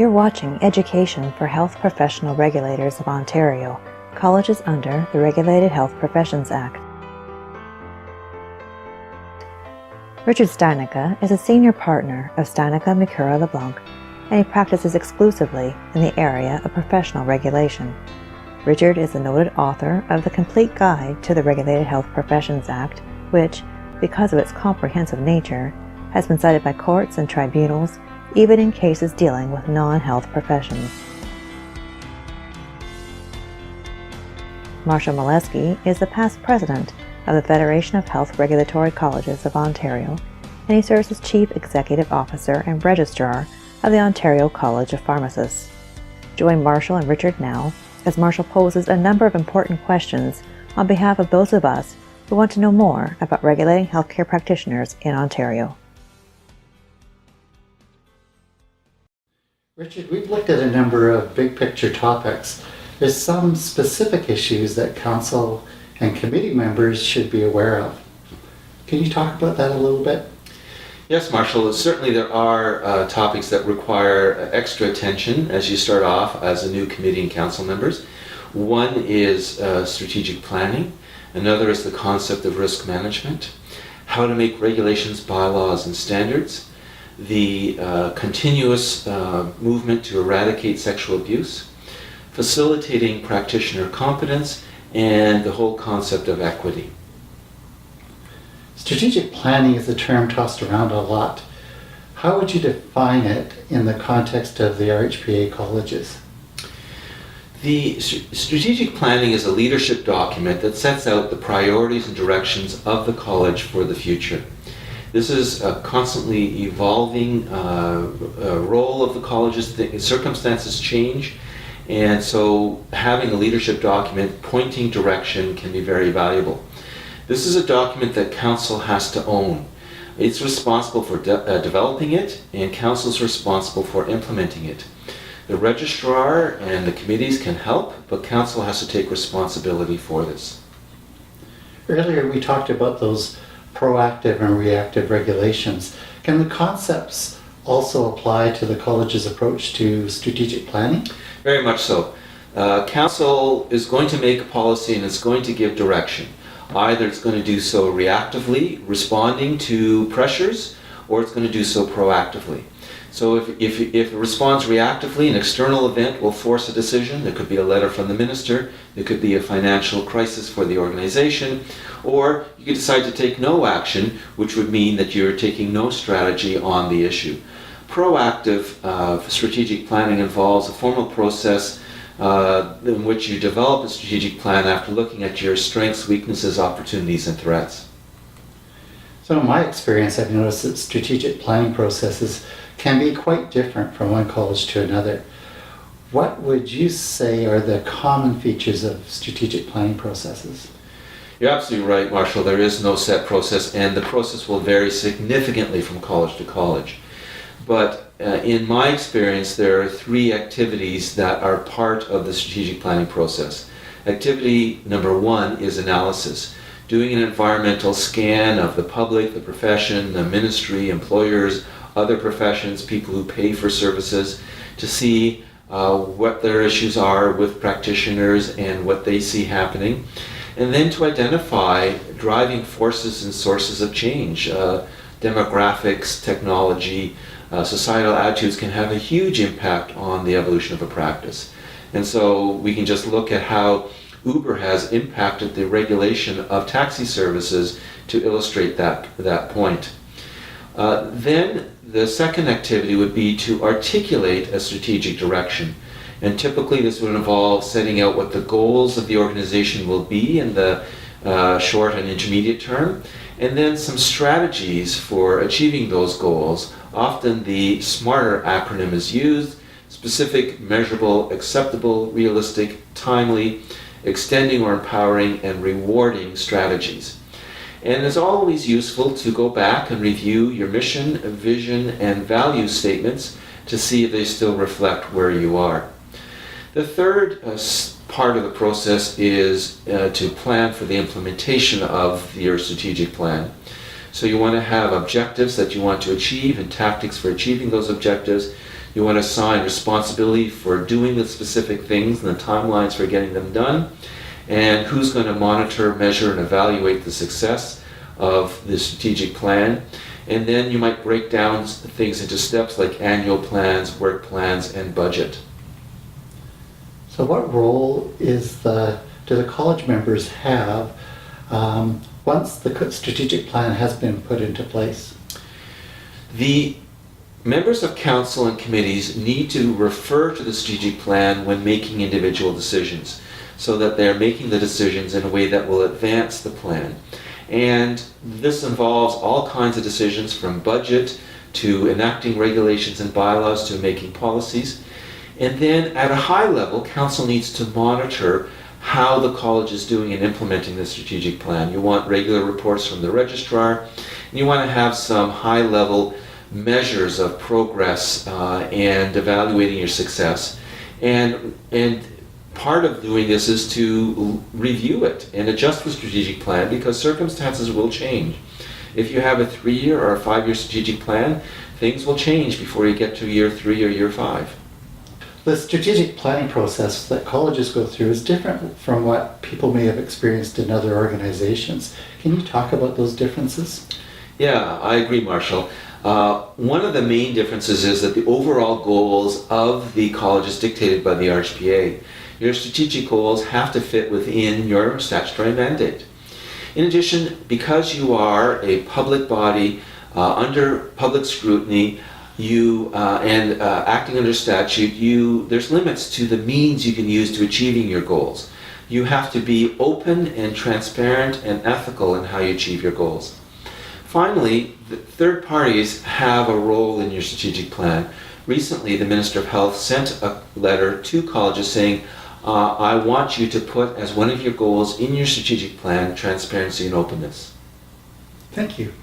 You're watching Education for Health Professional Regulators of Ontario, colleges under the Regulated Health Professions Act. Richard Steinica is a senior partner of Steinica Mikura LeBlanc, and he practices exclusively in the area of professional regulation. Richard is a noted author of the Complete Guide to the Regulated Health Professions Act, which, because of its comprehensive nature, has been cited by courts and tribunals, even in cases dealing with non-health professions. Marshall Molesky is the past president of the Federation of Health Regulatory Colleges of Ontario, and he serves as Chief Executive Officer and Registrar of the Ontario College of Pharmacists. Join Marshall and Richard now as Marshall poses a number of important questions on behalf of those of us who want to know more about regulating healthcare practitioners in Ontario. Richard, we've looked at a number of big picture topics. There's some specific issues that council and committee members should be aware of. Can you talk about that a little bit? Yes, Marshall. Certainly there are topics that require extra attention as you start off as a new committee and council members. One is strategic planning. Another is the concept of risk management, how to make regulations, bylaws, and standards, the continuous movement to eradicate sexual abuse, facilitating practitioner competence, and the whole concept of equity. Strategic planning is a term tossed around a lot. How would you define it in the context of the RHPA colleges? The strategic planning is a leadership document that sets out the priorities and directions of the college for the future. This is a constantly evolving role of the colleges. Circumstances change, and so having a leadership document pointing direction can be very valuable. This is a document that council has to own. It's responsible for developing it, and council is responsible for implementing it. The registrar and the committees can help, but council has to take responsibility for this. Earlier we talked about those proactive and reactive regulations. Can the concepts also apply to the college's approach to strategic planning? Very much so. Council is going to make a policy and it's going to give direction. Either it's going to do so reactively, responding to pressures, or it's going to do so proactively. So if it responds reactively, an external event will force a decision. There could be a letter from the minister, there could be a financial crisis for the organization, or you could decide to take no action, which would mean that you're taking no strategy on the issue. Proactive strategic planning involves a formal process in which you develop a strategic plan after looking at your strengths, weaknesses, opportunities, and threats. So in my experience, I've noticed that strategic planning processes can be quite different from one college to another. What would you say are the common features of strategic planning processes? You're absolutely right, Marshall. There is no set process, and the process will vary significantly from college to college. But in my experience, there are three activities that are part of the strategic planning process. Activity number one is analysis. Doing an environmental scan of the public, the profession, the ministry, employers, other professions, people who pay for services, to see what their issues are with practitioners and what they see happening. And then to identify driving forces and sources of change. Demographics, technology, societal attitudes can have a huge impact on the evolution of a practice. And so we can just look at how Uber has impacted the regulation of taxi services to illustrate that point. Then the second activity would be to articulate a strategic direction. And typically this would involve setting out what the goals of the organization will be in the short and intermediate term, and then some strategies for achieving those goals. Often the SMARTER acronym is used: specific, measurable, acceptable, realistic, timely, extending or empowering, and rewarding strategies. And it's always useful to go back and review your mission, vision, and value statements to see if they still reflect where you are. The third part of the process is to plan for the implementation of your strategic plan. So you want to have objectives that you want to achieve and tactics for achieving those objectives. You want to assign responsibility for doing the specific things and the timelines for getting them done, and who's going to monitor, measure, and evaluate the success of the strategic plan. And then you might break down things into steps like annual plans, work plans, and budget. So what role do the college members have once the strategic plan has been put into place? The members of council and committees need to refer to the strategic plan when making individual decisions, so that they're making the decisions in a way that will advance the plan. And this involves all kinds of decisions, from budget to enacting regulations and bylaws to making policies. And then at a high level, council needs to monitor how the college is doing in implementing the strategic plan. You want regular reports from the registrar, and you want to have some high level measures of progress and evaluating your success. And part of doing this is to review it and adjust the strategic plan, because circumstances will change. If you have a 3-year or a 5-year strategic plan, things will change before you get to year 3 or year 5. The strategic planning process that colleges go through is different from what people may have experienced in other organizations. Can you talk about those differences? Yeah, I agree, Marshall. One of the main differences is that the overall goals of the college is dictated by the RHPA. Your strategic goals have to fit within your statutory mandate. In addition, because you are a public body under public scrutiny, and acting under statute, there's limits to the means you can use to achieving your goals. You have to be open and transparent and ethical in how you achieve your goals. Finally, third parties have a role in your strategic plan. Recently, the Minister of Health sent a letter to colleges saying, I want you to put as one of your goals in your strategic plan transparency and openness. Thank you.